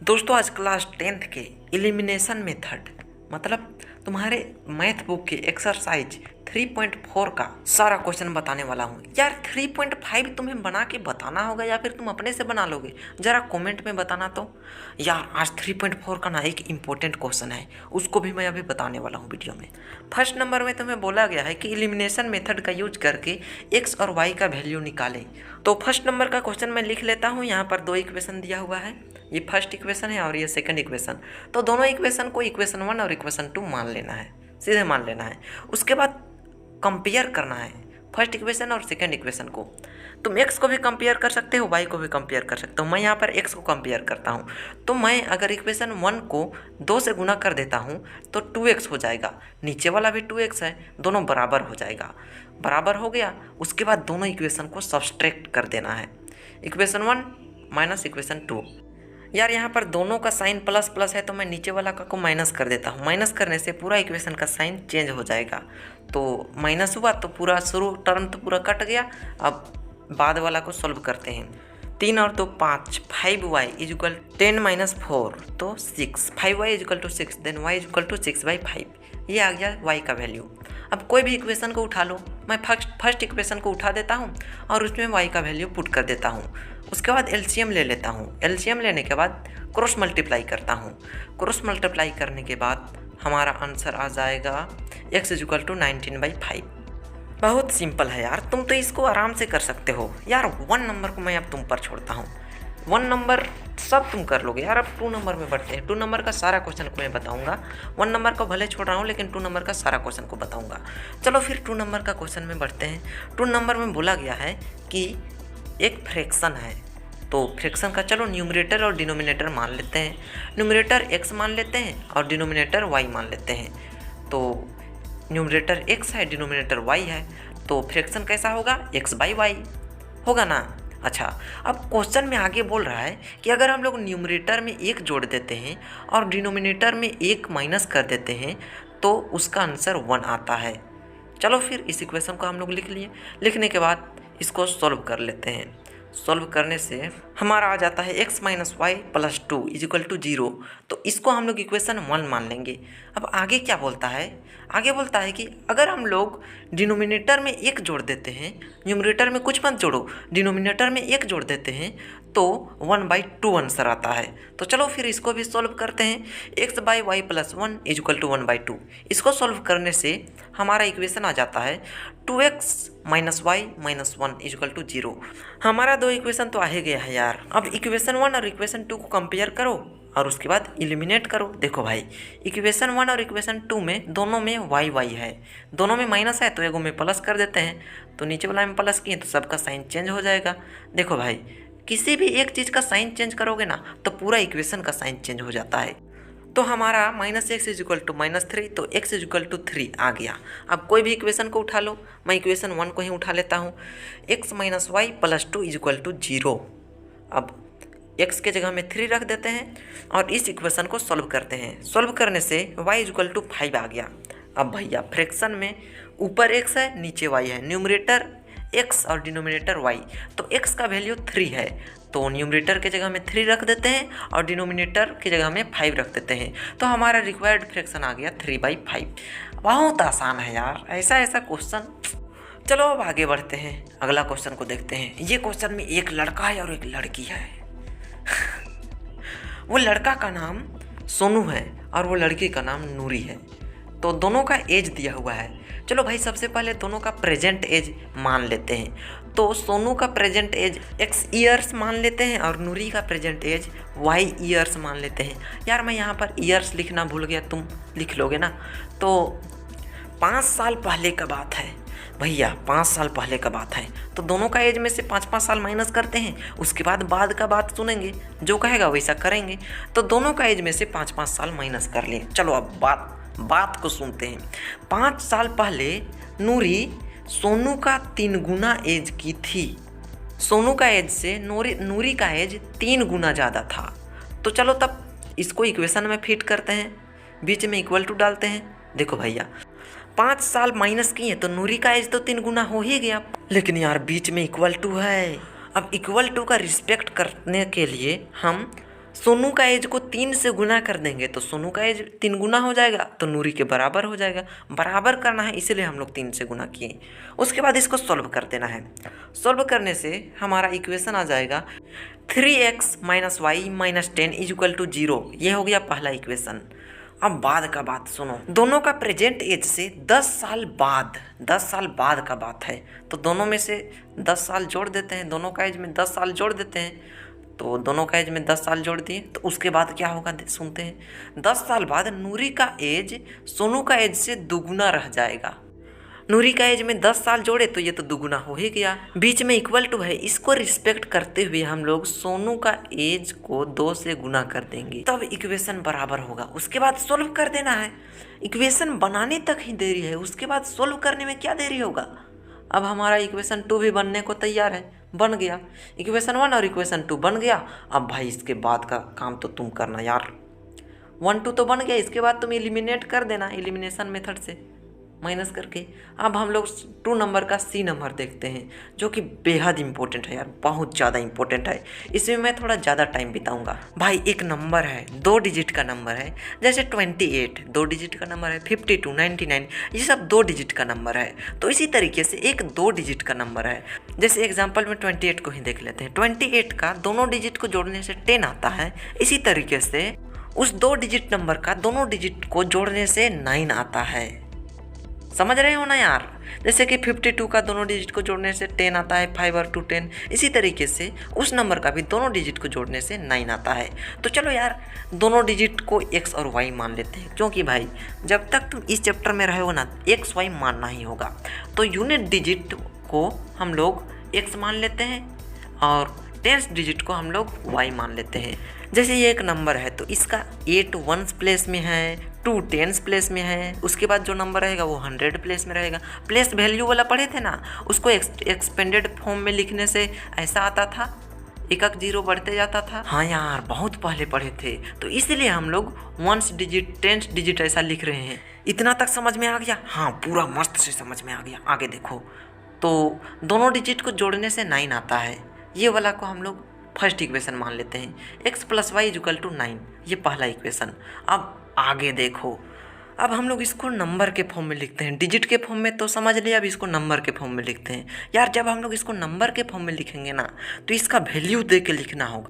दोस्तों आज class 10th के एलिमिनेशन मेथड मतलब तुम्हारे मैथ बुक के एक्सरसाइज 3.4 का सारा क्वेश्चन बताने वाला हूँ। यार 3.5 तुम्हें बना के बताना होगा या फिर तुम अपने से बना लोगे, ज़रा कमेंट में बताना। तो यार आज 3.4 का ना एक इम्पोर्टेंट क्वेश्चन है, उसको भी मैं अभी बताने वाला हूँ वीडियो में। फर्स्ट नंबर में तुम्हें बोला गया है कि एलिमिनेशन मेथड का यूज करके एक्स और वाई का वैल्यू निकालें। तो फर्स्ट नंबर का क्वेश्चन मैं लिख लेता हूँ। यहाँ पर दो इक्वेशन दिया हुआ है, ये फर्स्ट इक्वेशन है और ये सेकंड इक्वेशन। तो दोनों इक्वेशन को इक्वेशन 1 और इक्वेशन 2 मान लेना है, सीधे मान लेना है। उसके बाद कंपेयर करना है फर्स्ट इक्वेशन और सेकंड इक्वेशन को। तुम एक्स को भी कंपेयर कर सकते हो, वाई को भी कंपेयर कर सकते हो। मैं यहाँ पर एक्स को कंपेयर करता हूँ, तो मैं अगर इक्वेशन 1 को 2 से गुना कर देता हूँ तो 2x हो जाएगा, नीचे वाला भी 2x है, दोनों बराबर हो जाएगा। बराबर हो गया, उसके बाद दोनों इक्वेशन को सब्सट्रैक्ट कर देना है, इक्वेशन 1 माइनस इक्वेशन 2। यार यहाँ पर दोनों का साइन प्लस प्लस है तो मैं नीचे वाला का को माइनस कर देता हूँ। माइनस करने से पूरा इक्वेशन का साइन चेंज हो जाएगा। तो माइनस हुआ तो पूरा शुरू टर्म तो पूरा कट गया। अब बाद वाला को सॉल्व करते हैं। 3 और 2 5, 5y इज इक्वल 10 माइनस 4 तो 6, 5y is equal to 6, then y is equal to 6/5। ये आ गया y का वैल्यू। अब कोई भी इक्वेशन को उठा लो, मैं फर्स्ट इक्वेशन को उठा देता हूँ और उसमें y का वैल्यू पुट कर देता हूँ। उसके बाद एलसीएम ले लेता हूँ। एलसीएम लेने के बाद क्रॉस मल्टीप्लाई करता हूँ। क्रॉस मल्टीप्लाई करने के बाद हमारा आंसर आ जाएगा x इज इक्वल टू 19/5। बहुत सिंपल है यार, तुम तो इसको आराम से कर सकते हो। यार 1 नंबर को मैं अब तुम पर छोड़ता हूँ। 1 नंबर सब तुम कर लोगे यार। अब 2 नंबर में बढ़ते हैं। 2 नंबर का सारा क्वेश्चन को मैं बताऊंगा। 1 नंबर को भले छोड़ रहा हूँ लेकिन 2 नंबर का सारा क्वेश्चन को बताऊंगा। चलो फिर 2 नंबर का क्वेश्चन में बढ़ते हैं। 2 नंबर में बोला गया है कि एक फ्रैक्शन है, तो फ्रैक्शन का चलो न्यूमरेटर और डिनोमिनेटर मान लेते हैं। न्यूमरेटर x मान लेते हैं और डिनोमिनेटर y मान लेते हैं। तो न्यूमरेटर x है, डिनोमिनेटर y है, तो फ्रैक्शन कैसा होगा, x/y होगा ना। अच्छा, अब क्वेश्चन में आगे बोल रहा है कि अगर हम लोग न्यूमरेटर में 1 जोड़ देते हैं और डिनोमिनेटर में 1 माइनस कर देते हैं तो उसका आंसर 1 आता है। चलो फिर इस इक्वेशन को हम लोग लिख लिए। लिखने के बाद इसको सॉल्व कर लेते हैं। सॉल्व करने से हमारा आ जाता है x minus Y plus 2 is equal to 0। तो इसको हम लोग इक्वेशन 1 मान लेंगे। अब आगे क्या बोलता है, आगे बोलता है कि अगर हम लोग डिनोमिनेटर में 1 जोड़ देते हैं, न्यूमरेटर में कुछ मत जोड़ो, डिनोमिनेटर में 1 जोड़ देते हैं तो 1/2 आंसर आता है। तो चलो फिर इसको भी सॉल्व करते हैं। x/y plus 1 is equal to 1/2। इसको सॉल्व करने से हमारा इक्वेशन आ जाता है 2x minus Y minus 1 is equal to 0। हमारा 2 इक्वेशन तो आ ही गया है यार। अब इक्वेशन 1 और इक्वेशन 2 को कंपेयर करो और उसके बाद एलिमिनेट करो। देखो भाई, इक्वेशन 1 और इक्वेशन 2 में दोनों में y है, दोनों में माइनस है तो एगो में प्लस कर देते हैं, तो नीचे वाला में प्लस किए तो सबका साइन चेंज हो जाएगा। देखो भाई, किसी भी एक चीज़ का साइन चेंज करोगे ना तो पूरा इक्वेशन का साइन चेंज हो जाता है। तो हमारा -x इज इक्वल टू -3, तो x इज इक्वल टू 3 आ गया। अब कोई भी इक्वेशन को उठा लो, मैं इक्वेशन 1 को ही उठा लेता हूँ। x minus Y plus 2 is equal to 0। अब x के जगह में 3 रख देते हैं और इस इक्वेशन को सॉल्व करते हैं। सॉल्व करने से y इज इक्वल टू 5 आ गया। अब भैया फ्रैक्शन में ऊपर x है नीचे y है, न्यूमरेटर x और डिनोमिनेटर y, तो x का वैल्यू 3 है तो न्यूमरेटर के जगह में 3 रख देते हैं और डिनोमिनेटर की जगह में 5 रख देते हैं। तो हमारा रिक्वायर्ड फ्रैक्शन आ गया 3/5। बहुत आसान है यार, ऐसा क्वेश्चन। चलो अब आगे बढ़ते हैं, अगला क्वेश्चन को देखते हैं। ये क्वेश्चन में एक लड़का है और एक लड़की है। वो लड़का का नाम सोनू है और वो लड़की का नाम नूरी है। तो दोनों का एज दिया हुआ है। चलो भाई, सबसे पहले दोनों का प्रेजेंट एज मान लेते हैं। तो सोनू का प्रेजेंट एज x ईयर्स मान लेते हैं और नूरी का प्रेजेंट एज y ईयर्स मान लेते हैं। यार मैं यहाँ पर ईयर्स लिखना भूल गया, तुम लिख लोगे ना। तो 5 साल पहले का बात है भैया, 5 साल पहले का बात है। तो दोनों का एज में से 5-5 साल माइनस करते हैं, उसके बाद का बात सुनेंगे, जो कहेगा वैसा करेंगे। तो दोनों का एज में से 5-5 साल माइनस कर लिए। चलो अब बात को सुनते हैं। 5 साल पहले नूरी सोनू का 3 गुना एज की थी। सोनू का एज से नूरी का एज 3 गुना ज़्यादा था। तो चलो तब इसको इक्वेशन में फिट करते हैं, बीच में इक्वल टू डालते हैं। देखो भैया, 5 साल माइनस किए तो नूरी का एज तो 3 गुना हो ही गया, लेकिन यार बीच में इक्वल टू है। अब इक्वल टू का रिस्पेक्ट करने के लिए हम सोनू का एज को 3 से गुना कर देंगे तो सोनू का एज 3 गुना हो जाएगा, तो नूरी के बराबर हो जाएगा। बराबर करना है इसीलिए हम लोग 3 से गुना किए। उसके बाद इसको सॉल्व कर देना है। सॉल्व करने से हमारा इक्वेशन आ जाएगा 3x - y - 10 = 0। ये हो गया पहला इक्वेशन। अब बाद का बात सुनो, दोनों का प्रेजेंट एज से 10 साल बाद का बात है, तो दोनों में से 10 साल जोड़ देते हैं। दोनों का एज में 10 साल जोड़ देते हैं, तो दोनों का एज में 10 साल जोड़ दिए, तो उसके बाद क्या होगा सुनते हैं। 10 साल बाद नूरी का एज सोनू का एज से दुगुना रह जाएगा। नूरी का एज में 10 साल जोड़े तो ये तो दुगुना हो ही गया, बीच में इक्वल टू है, इसको रिस्पेक्ट करते हुए हम लोग सोनू का एज को 2 से गुना कर देंगे, तब इक्वेशन बराबर होगा। उसके बाद सोल्व कर देना है। इक्वेशन बनाने तक ही देरी है, उसके बाद सोल्व करने में क्या देरी होगा। अब हमारा इक्वेशन 2 भी बनने को तैयार है, बन गया। इक्वेशन 1 और इक्वेशन 2 बन गया। अब भाई इसके बाद का काम तो तुम करना यार। 1 2 तो बन गया, इसके बाद तुम एलिमिनेट कर देना एलिमिनेशन मेथड से माइनस करके। अब हम लोग 2 नंबर का C नंबर देखते हैं, जो कि बेहद इंपॉर्टेंट है यार, बहुत ज़्यादा इंपॉर्टेंट है। इसमें मैं थोड़ा ज़्यादा टाइम बिताऊंगा। भाई एक नंबर है, 2 डिजिट का नंबर है, जैसे 28 2 डिजिट का नंबर है, 52 99 ये सब 2 डिजिट का नंबर है। तो इसी तरीके से एक 2 डिजिट का नंबर है, जैसे एग्जाम्पल में 28 को ही देख लेते हैं। 28 का दोनों डिजिट को जोड़ने से 10 आता है। इसी तरीके से उस 2 डिजिट नंबर का दोनों डिजिट को जोड़ने से 9 आता है। समझ रहे हो ना यार। जैसे कि 52 का दोनों डिजिट को जोड़ने से 10 आता है, 5 और 2 10। इसी तरीके से उस नंबर का भी दोनों डिजिट को जोड़ने से 9 आता है। तो चलो यार दोनों डिजिट को x और y मान लेते हैं, क्योंकि भाई जब तक तुम इस चैप्टर में रहे हो ना x y मानना ही होगा। तो यूनिट डिजिट को हम लोग x मान लेते हैं और 10th डिजिट को हम लोग y मान लेते हैं। जैसे ये एक नंबर है तो इसका 8 1s प्लेस में है, 2 10s प्लेस में है, उसके बाद जो नंबर रहेगा वो 100 प्लेस में रहेगा। प्लेस वैल्यू वाला पढ़े थे ना, उसको एक्सपेंडेड फॉर्म में लिखने से ऐसा आता था, एक 0 बढ़ते जाता था। हाँ यार बहुत पहले पढ़े थे, तो इसलिए हम लोग 1s डिजिट 10th डिजिट ऐसा लिख रहे हैं। इतना तक समझ में आ गया? हाँ पूरा मस्त से समझ में आ गया। आगे देखो, तो दोनों डिजिट को जोड़ने से 9 आता है। ये वाला को हम लोग फर्स्ट इक्वेशन मान लेते हैं, x + y = 9, ये पहला इक्वेशन। अब आगे देखो, अब हम लोग इसको नंबर के फॉर्म में लिखते हैं। डिजिट के फॉर्म में तो समझ लिया, अब इसको नंबर के फॉर्म में लिखते हैं। यार जब हम लोग इसको नंबर के फॉर्म में लिखेंगे ना तो इसका वैल्यू दे के लिखना होगा।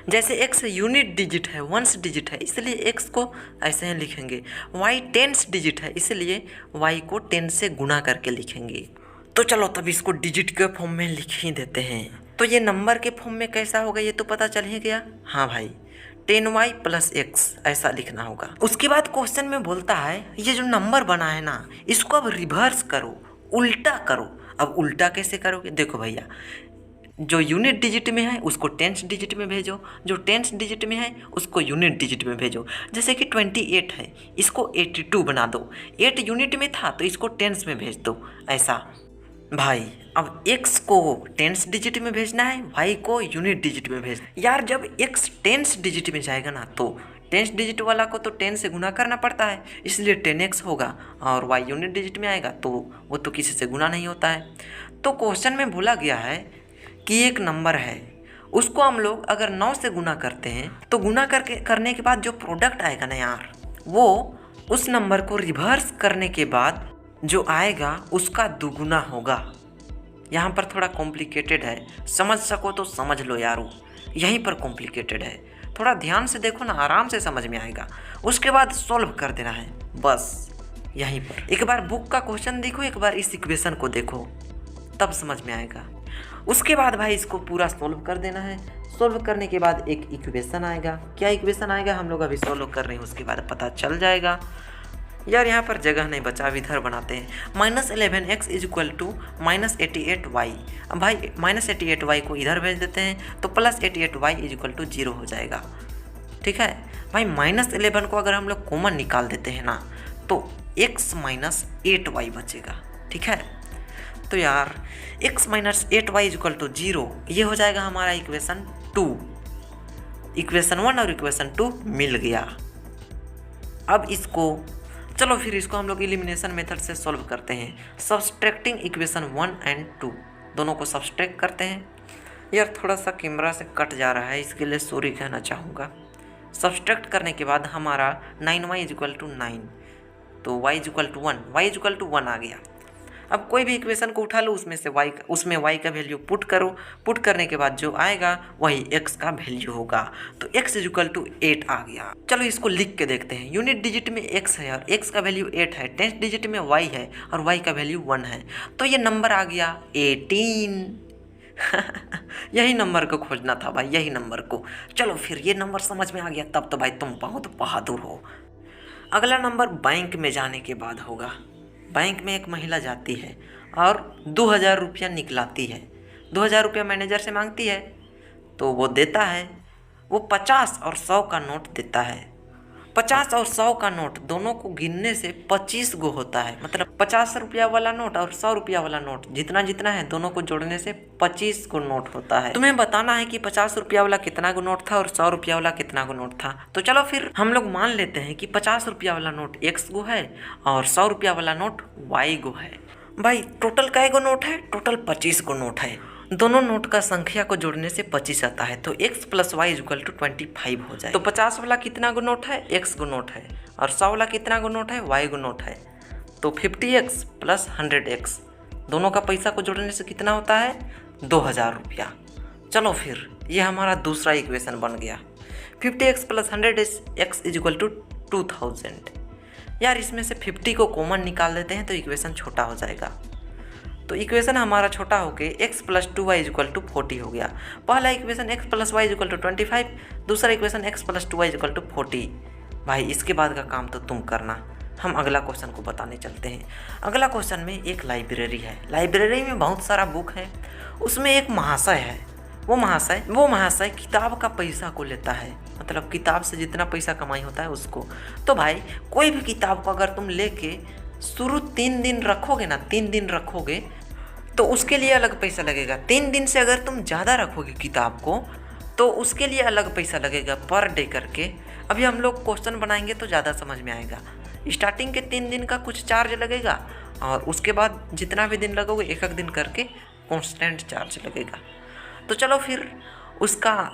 जैसे x यूनिट डिजिट है, 1s डिजिट है, इसलिए x को ऐसे ही लिखेंगे। y 10th डिजिट है, इसलिए y को 10 से गुना करके लिखेंगे। तो चलो तब इसको डिजिट के फॉर्म में लिख ही देते हैं। तो ये नंबर के फॉर्म में कैसा होगा ये तो पता चल ही गया। हाँ भाई 10y + x ऐसा लिखना होगा। उसके बाद क्वेश्चन में बोलता है ये जो नंबर बना है ना इसको अब रिवर्स करो, उल्टा करो। अब उल्टा कैसे करोगे? देखो भैया, जो यूनिट डिजिट में है उसको 10th डिजिट में भेजो, जो 10th डिजिट में है उसको यूनिट डिजिट में भेजो। जैसे कि 28 है, इसको 82 बना दो। 8 यूनिट में था तो इसको 10th में भेज दो, ऐसा। भाई अब x को 10th डिजिट में भेजना है, y को यूनिट डिजिट में भेजना। यार जब x 10th डिजिट में जाएगा ना तो 10th डिजिट वाला को तो 10 से गुना करना पड़ता है, इसलिए 10x होगा। और y यूनिट डिजिट में आएगा तो वो तो किसी से गुना नहीं होता है। तो क्वेश्चन में बोला गया है कि एक नंबर है, उसको हम लोग अगर 9 से गुना करते हैं तो गुना करने के बाद जो प्रोडक्ट आएगा ना यार, वो उस नंबर को रिवर्स करने के बाद जो आएगा उसका दुगुना होगा। यहाँ पर थोड़ा कॉम्प्लिकेटेड है, समझ सको तो समझ लो यारो, यहीं पर कॉम्प्लिकेटेड है। थोड़ा ध्यान से देखो ना, आराम से समझ में आएगा। उसके बाद सॉल्व कर देना है, बस यहीं पर। एक बार बुक का क्वेश्चन देखो, एक बार इस इक्वेशन को देखो, तब समझ में आएगा। उसके बाद भाई इसको पूरा सॉल्व कर देना है। सॉल्व करने के बाद एक इक्वेशन आएगा। क्या इक्वेशन आएगा हम लोग अभी सॉल्व कर रहे हैं, उसके बाद पता चल जाएगा। यार यहाँ पर जगह नहीं बचा, अब इधर बनाते हैं। -11x = -88y। अब भाई -88y को इधर भेज देते हैं तो +88y = 0 हो जाएगा। ठीक है भाई, -11 को अगर हम लोग कॉमन निकाल देते हैं ना तो x - 8y बचेगा। ठीक है, तो यार x - 8y = 0, ये हो जाएगा हमारा इक्वेशन 2। इक्वेशन 1 और इक्वेशन 2 मिल गया। अब इसको चलो फिर इसको हम लोग एलिमिनेशन मेथड से सॉल्व करते हैं। सब्सट्रैक्टिंग इक्वेशन 1 और 2 दोनों को सब्सट्रैक्ट करते हैं। यार थोड़ा सा कैमरा से कट जा रहा है, इसके लिए सॉरी कहना चाहूँगा। सब्सट्रैक्ट करने के बाद हमारा 9y इक्वल टू 9, तो y equal to 1, y equal to 1 आ गया। अब कोई भी इक्वेशन को उठा लो, उसमें y का वैल्यू पुट करो, पुट करने के बाद जो आएगा वही x का वैल्यू होगा, तो x इक्वल टू 8 आ गया। चलो इसको लिख के देखते हैं। यूनिट डिजिट में x है और x का वैल्यू 8 है, टेंथ डिजिट में y है और y का वैल्यू 1 है, तो ये नंबर आ गया 18। यही नंबर को खोजना था भाई, यही नंबर को। चलो फिर ये नंबर समझ में आ गया, तब तो भाई तुम बहुत बहादुर हो। अगला नंबर बैंक में जाने के बाद होगा। बैंक में एक महिला जाती है और 2000 रुपया निकलाती है। 2000 रुपया मैनेजर से मांगती है, तो वो देता है। वो 50 और 100 का नोट देता है। 50 और 100 का नोट दोनों को गिनने से 25 गो होता है, मतलब 50 रुपया वाला नोट और 100 रुपया वाला नोट जितना जितना है दोनों को जोड़ने से 25 गो नोट होता है। तुम्हें बताना है कि 50 रुपया वाला कितना गो नोट था और 100 रुपया वाला कितना गो नोट था। तो चलो फिर हम लोग मान लेते हैं कि 50 रुपया वाला नोट x गो है और 100 रुपया वाला नोट y गो है। भाई टोटल कै गो नोट है? टोटल 25 गो नोट है। दोनों नोट का संख्या को जोड़ने से 25 आता है, तो x plus Y equal to 25 हो जाए। तो 50 वाला कितना गो नोट है? x गो नोट है, और 100 वाला कितना गो नोट है? y गो नोट है। तो 50x प्लस 100x, दोनों का पैसा को जोड़ने से कितना होता है? 2000 रुपया। चलो फिर ये हमारा दूसरा इक्वेशन बन गया। 50x plus 100x is equal to 2000। यार इसमें से 50 को कॉमन निकाल देते हैं तो इक्वेशन छोटा हो जाएगा। तो इक्वेशन हमारा छोटा होके x plus 2y equal to 40 हो गया। पहला equation x plus Y equal to 25, दूसरा equation x plus 2y equal to 40। भाई इसके बाद का काम तो तुम करना, हम अगला क्वेश्चन को बताने चलते हैं। अगला क्वेश्चन में एक लाइब्रेरी है। लाइब्रेरी में बहुत सारा बुक है, उसमें एक महाशय है। वो महाशय किताब का पैसा को लेता है, मतलब किताब से जितना पैसा कमाई होता है उसको। तो भाई कोई भी किताब को अगर तुम लेके शुरू 3 दिन रखोगे ना, 3 दिन रखोगे तो उसके लिए अलग पैसा लगेगा। 3 दिन से अगर तुम ज़्यादा रखोगे किताब को तो उसके लिए अलग पैसा लगेगा पर डे करके। अभी हम लोग क्वेश्चन बनाएंगे तो ज़्यादा समझ में आएगा। स्टार्टिंग के 3 दिन का कुछ चार्ज लगेगा और उसके बाद जितना भी दिन लगोगे एक एक दिन करके कॉन्स्टेंट चार्ज लगेगा। तो चलो फिर उसका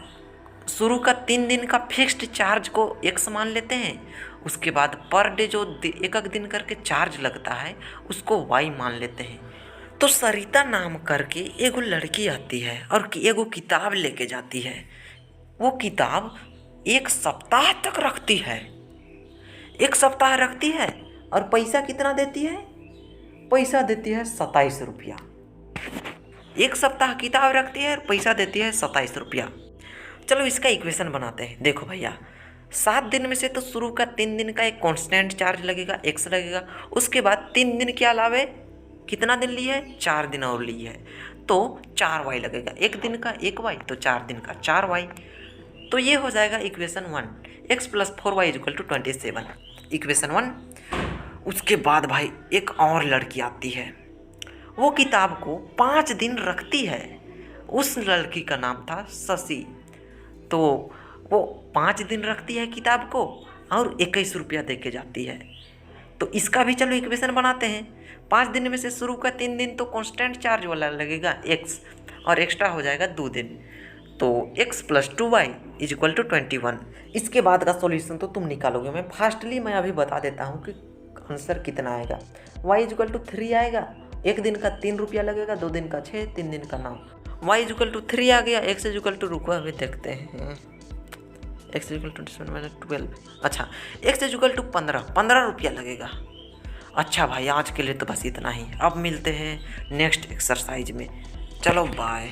शुरू का 3 दिन का फिक्स्ड चार्ज को x मान लेते हैं, उसके बाद पर डे जो एक एक दिन करके चार्ज लगता है उसको y मान लेते हैं। तो सरिता नाम करके एगो लड़की आती है और एगो किताब लेके जाती है। वो किताब 1 सप्ताह तक रखती है। 1 सप्ताह रखती है और पैसा कितना देती है? पैसा देती है 27 रुपया। 1 सप्ताह किताब रखती है और पैसा देती है 27 रुपया। चलो इसका इक्वेशन बनाते हैं। देखो भैया 7 दिन में से तो शुरू का 3 दिन का एक कांस्टेंट चार्ज लगेगा, x लगेगा। उसके बाद 3 दिन के अलावे कितना दिन लिए है? 4 दिन और लिए है, तो 4y लगेगा। 1 दिन का 1y, तो 4 दिन का 4y। तो ये हो जाएगा equation 1, x plus 4y equal to 27, equation 1। उसके बाद भाई एक और लड़की आती है, वो किताब को 5 दिन रखती है। उस लड़की का नाम था शशि। तो वो 5 दिन रखती है किताब को और 21 रुपया दे के जाती है। तो इसका भी चलो इक्वेशन बनाते हैं। 5 दिन में से शुरू का 3 दिन तो कांस्टेंट चार्ज वाला लगेगा x, और एक्स्ट्रा हो जाएगा 2 दिन, तो x plus 2y is equal to 21। इसके बाद का सॉल्यूशन तो तुम निकालोगे। मैं अभी बता देता हूँ कि आंसर कितना आएगा। y इज इक्वल टू 3 आएगा। 1 दिन का 3 रुपया लगेगा, 2 दिन का 6, 3 दिन का 9। y इज इक्वल टू 3 आ गया। x इज इक्वल टू, रुको अभी देखते हैं, x इक्वल टू 12। अच्छा, x इज इक्वल टू 15 रुपया लगेगा। अच्छा भाई आज के लिए तो बस इतना ही। अब मिलते हैं नेक्स्ट एक्सरसाइज में। चलो बाय।